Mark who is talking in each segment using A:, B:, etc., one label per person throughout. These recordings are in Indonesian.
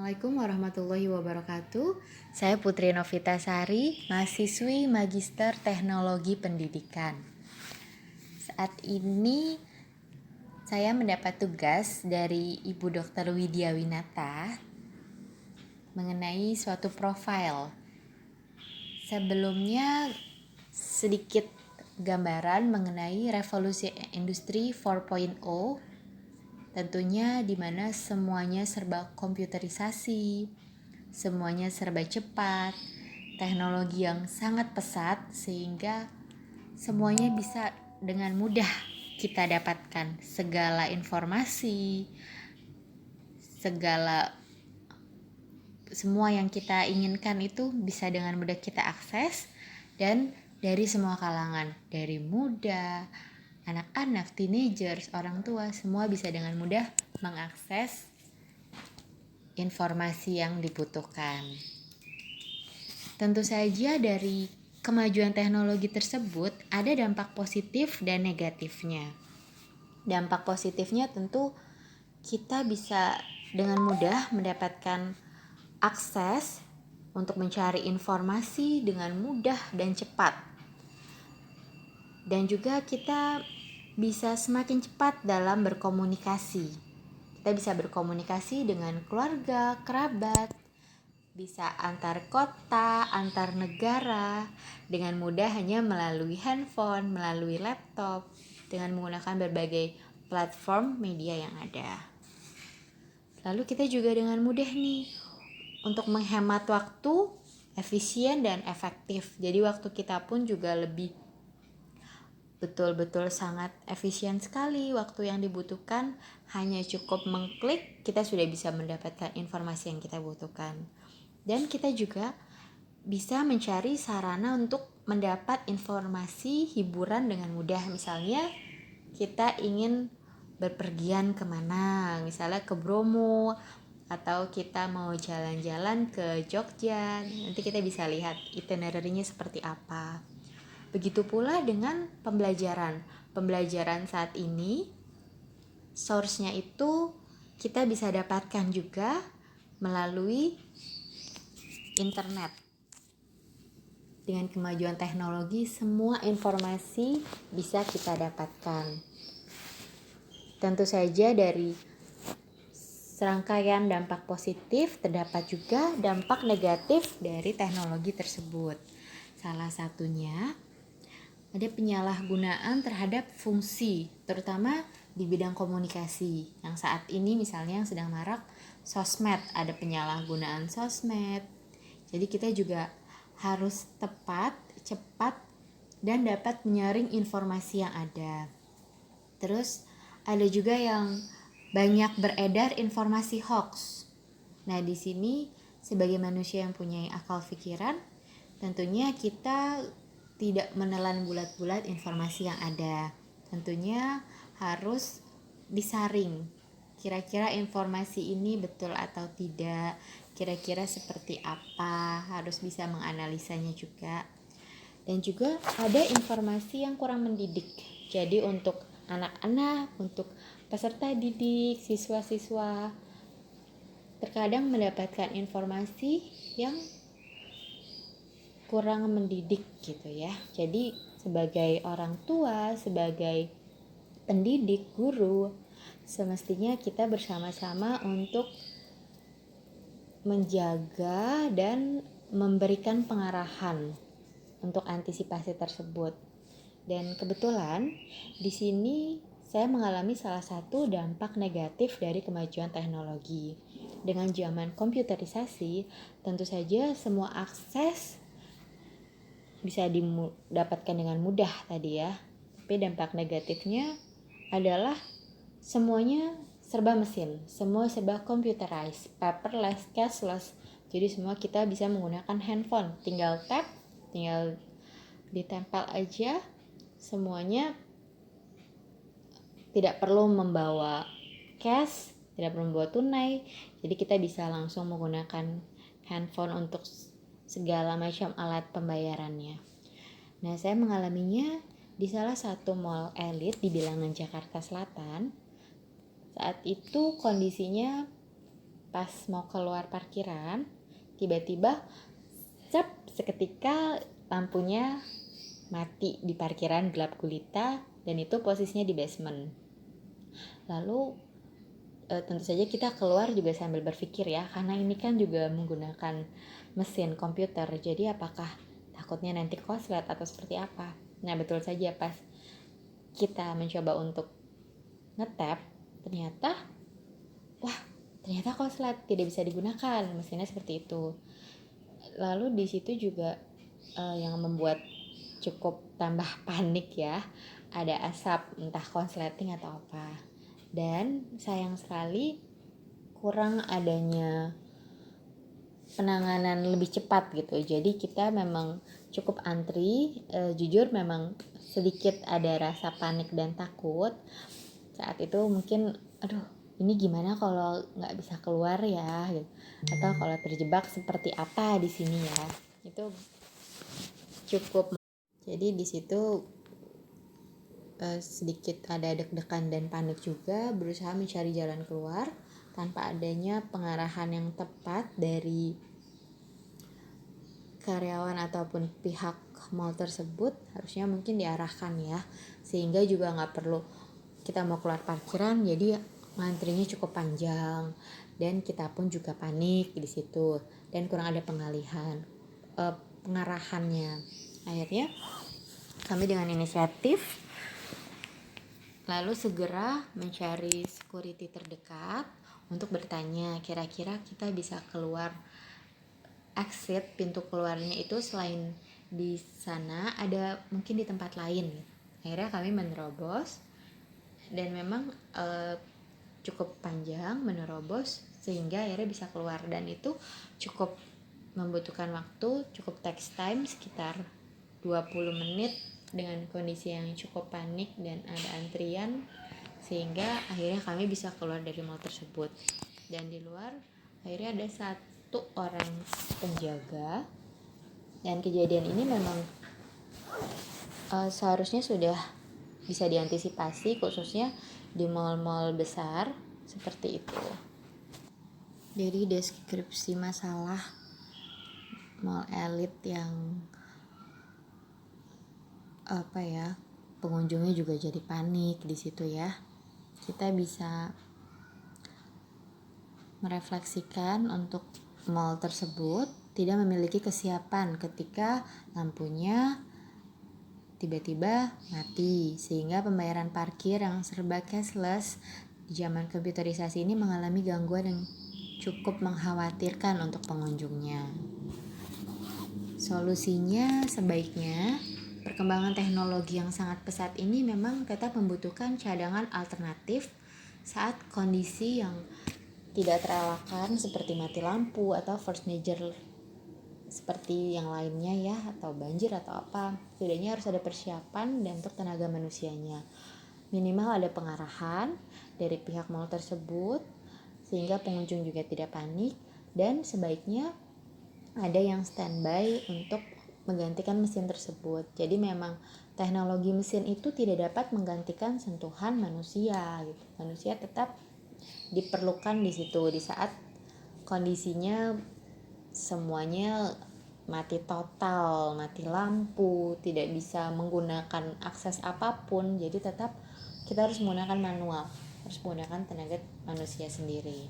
A: Assalamualaikum warahmatullahi wabarakatuh. Saya Putri Novitasari, mahasiswi Magister Teknologi Pendidikan. Saat ini saya mendapat tugas dari Ibu Dr. Widya Winata mengenai suatu profil. Sebelumnya sedikit gambaran mengenai revolusi industri 4.0, tentunya di mana semuanya serba komputerisasi, semuanya serba cepat, teknologi yang sangat pesat sehingga semuanya bisa dengan mudah kita dapatkan. Segala informasi, semua yang kita inginkan itu bisa dengan mudah kita akses, dan dari semua kalangan, dari muda, anak-anak, teenagers, orang tua, semua bisa dengan mudah mengakses informasi yang dibutuhkan. Tentu saja dari kemajuan teknologi tersebut ada dampak positif dan negatifnya. Dampak positifnya tentu kita bisa dengan mudah mendapatkan akses untuk mencari informasi dengan mudah dan cepat. Dan juga kita bisa semakin cepat dalam berkomunikasi. Kita bisa berkomunikasi dengan keluarga, kerabat, bisa antar kota, antar negara dengan mudah hanya melalui handphone, melalui laptop, dengan menggunakan berbagai platform media yang ada. Lalu kita juga dengan mudah nih untuk menghemat waktu, efisien dan efektif. Jadi waktu kita pun juga lebih betul-betul sangat efisien sekali. Waktu yang dibutuhkan hanya cukup mengklik, kita sudah bisa mendapatkan informasi yang kita butuhkan. Dan kita juga bisa mencari sarana untuk mendapat informasi hiburan dengan mudah. Misalnya kita ingin berpergian kemana, misalnya ke Bromo, atau kita mau jalan-jalan ke Jogja, nanti kita bisa lihat itinerary-nya seperti apa. Begitu pula dengan pembelajaran saat ini, source-nya itu kita bisa dapatkan juga melalui internet. Dengan kemajuan teknologi, semua informasi bisa kita dapatkan. Tentu saja dari serangkaian dampak positif terdapat juga dampak negatif dari teknologi tersebut. Salah satunya ada penyalahgunaan terhadap fungsi, terutama di bidang komunikasi. Yang saat ini misalnya yang sedang marak sosmed, ada penyalahgunaan sosmed. Jadi kita juga harus tepat, cepat, dan dapat menyaring informasi yang ada. Terus ada juga yang banyak beredar informasi hoax. Nah, di sini sebagai manusia yang punya akal pikiran, tentunya kita tidak menelan bulat-bulat informasi yang ada. Tentunya harus disaring. Kira-kira informasi ini betul atau tidak, kira-kira seperti apa, harus bisa menganalisanya juga. Dan juga ada informasi yang kurang mendidik. Jadi untuk anak-anak, untuk peserta didik, siswa-siswa, terkadang mendapatkan informasi yang kurang mendidik gitu ya. Jadi sebagai orang tua, sebagai pendidik, guru, semestinya kita bersama-sama untuk menjaga dan memberikan pengarahan untuk antisipasi tersebut. Dan kebetulan di sini saya mengalami salah satu dampak negatif dari kemajuan teknologi. Dengan zaman komputerisasi, tentu saja semua akses bisa didapatkan dengan mudah tadi ya. Tapi dampak negatifnya adalah semuanya serba mesin, semua serba computerized, paperless, cashless. Jadi semua kita bisa menggunakan handphone, tinggal tap, tinggal ditempel aja, semuanya tidak perlu membawa cash, tidak perlu membawa tunai. Jadi kita bisa langsung menggunakan handphone untuk segala macam alat pembayarannya. Nah, saya mengalaminya di salah satu mall elit di Bilangan Jakarta Selatan. Saat itu kondisinya pas mau keluar parkiran, tiba-tiba seketika lampunya mati di parkiran gelap gulita, dan itu posisinya di basement. Lalu tentu saja kita keluar juga sambil berpikir ya, karena ini kan juga menggunakan mesin komputer, jadi apakah takutnya nanti koslet atau seperti apa. Nah, betul saja pas kita mencoba untuk nge-tap, ternyata koslet, tidak bisa digunakan, mesinnya seperti itu. Lalu di situ juga yang membuat cukup tambah panik ya, ada asap, entah konsleting atau apa. Dan sayang sekali kurang adanya penanganan lebih cepat gitu. Jadi kita memang cukup antri, jujur memang sedikit ada rasa panik dan takut. Saat itu mungkin ini gimana kalau nggak bisa keluar ya gitu. Atau kalau terjebak seperti apa di sini ya. Itu cukup. Jadi di situ sedikit ada deg-degan dan panik juga, berusaha mencari jalan keluar tanpa adanya pengarahan yang tepat dari karyawan ataupun pihak mall tersebut. Harusnya mungkin diarahkan ya, sehingga juga nggak perlu kita mau keluar parkiran jadi ngantrinya cukup panjang, dan kita pun juga panik di situ dan kurang ada pengarahannya. Akhirnya kami dengan inisiatif lalu segera mencari security terdekat untuk bertanya kira-kira kita bisa keluar, exit pintu keluarnya itu selain di sana ada mungkin di tempat lain. Akhirnya kami menerobos, dan memang cukup panjang menerobos sehingga akhirnya bisa keluar, dan itu cukup membutuhkan waktu, cukup takes time sekitar 20 menit dengan kondisi yang cukup panik dan ada antrian, sehingga akhirnya kami bisa keluar dari mall tersebut. Dan di luar akhirnya ada satu orang penjaga, dan kejadian ini memang seharusnya sudah bisa diantisipasi, khususnya di mall-mall besar seperti itu. Jadi deskripsi masalah mall elit yang pengunjungnya juga jadi panik di situ ya. Kita bisa merefleksikan untuk mall tersebut tidak memiliki kesiapan ketika lampunya tiba-tiba mati, sehingga pembayaran parkir yang serba cashless di zaman komputerisasi ini mengalami gangguan yang cukup mengkhawatirkan untuk pengunjungnya. Solusinya sebaiknya perkembangan teknologi yang sangat pesat ini memang tetap membutuhkan cadangan alternatif saat kondisi yang tidak terelakkan seperti mati lampu atau force majeure seperti yang lainnya ya, atau banjir atau apa. Setidaknya harus ada persiapan dan untuk tenaga manusianya. Minimal ada pengarahan dari pihak mall tersebut sehingga pengunjung juga tidak panik, dan sebaiknya ada yang standby untuk menggantikan mesin tersebut. Jadi memang teknologi mesin itu tidak dapat menggantikan sentuhan manusia gitu. Manusia tetap diperlukan di situ di saat kondisinya semuanya mati total, mati lampu, tidak bisa menggunakan akses apapun. Jadi tetap kita harus menggunakan manual, harus menggunakan tenaga manusia sendiri.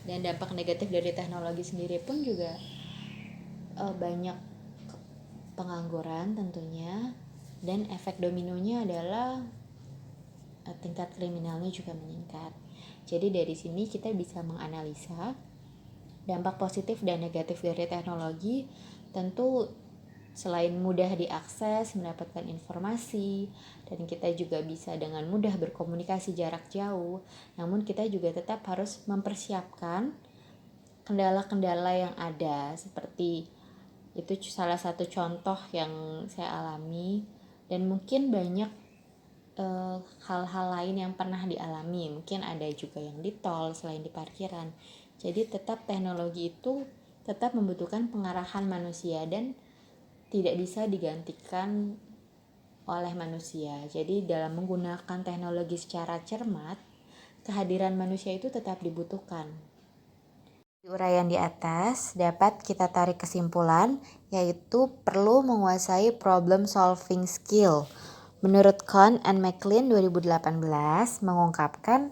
A: Dan dampak negatif dari teknologi sendiri pun juga banyak pengangguran tentunya, dan efek dominonya adalah tingkat kriminalnya juga meningkat. Jadi dari sini kita bisa menganalisa dampak positif dan negatif dari teknologi. Tentu selain mudah diakses, mendapatkan informasi, dan kita juga bisa dengan mudah berkomunikasi jarak jauh, namun kita juga tetap harus mempersiapkan kendala-kendala yang ada. Seperti itu salah satu contoh yang saya alami, dan mungkin banyak hal-hal lain yang pernah dialami. Mungkin ada juga yang di tol selain di parkiran. Jadi tetap teknologi itu tetap membutuhkan pengarahan manusia dan tidak bisa digantikan oleh manusia. Jadi dalam menggunakan teknologi secara cermat, kehadiran manusia itu tetap dibutuhkan. Di uraian di atas dapat kita tarik kesimpulan, yaitu perlu menguasai problem solving skill. Menurut Kohn and McLean 2018 mengungkapkan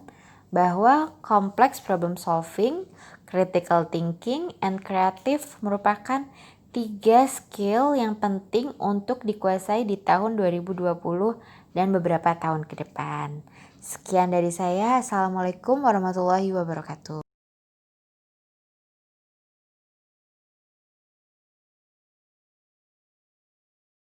A: bahwa complex problem solving, critical thinking, and creative merupakan 3 skill yang penting untuk dikuasai di tahun 2020 dan beberapa tahun ke depan. Sekian dari saya. Assalamualaikum warahmatullahi wabarakatuh.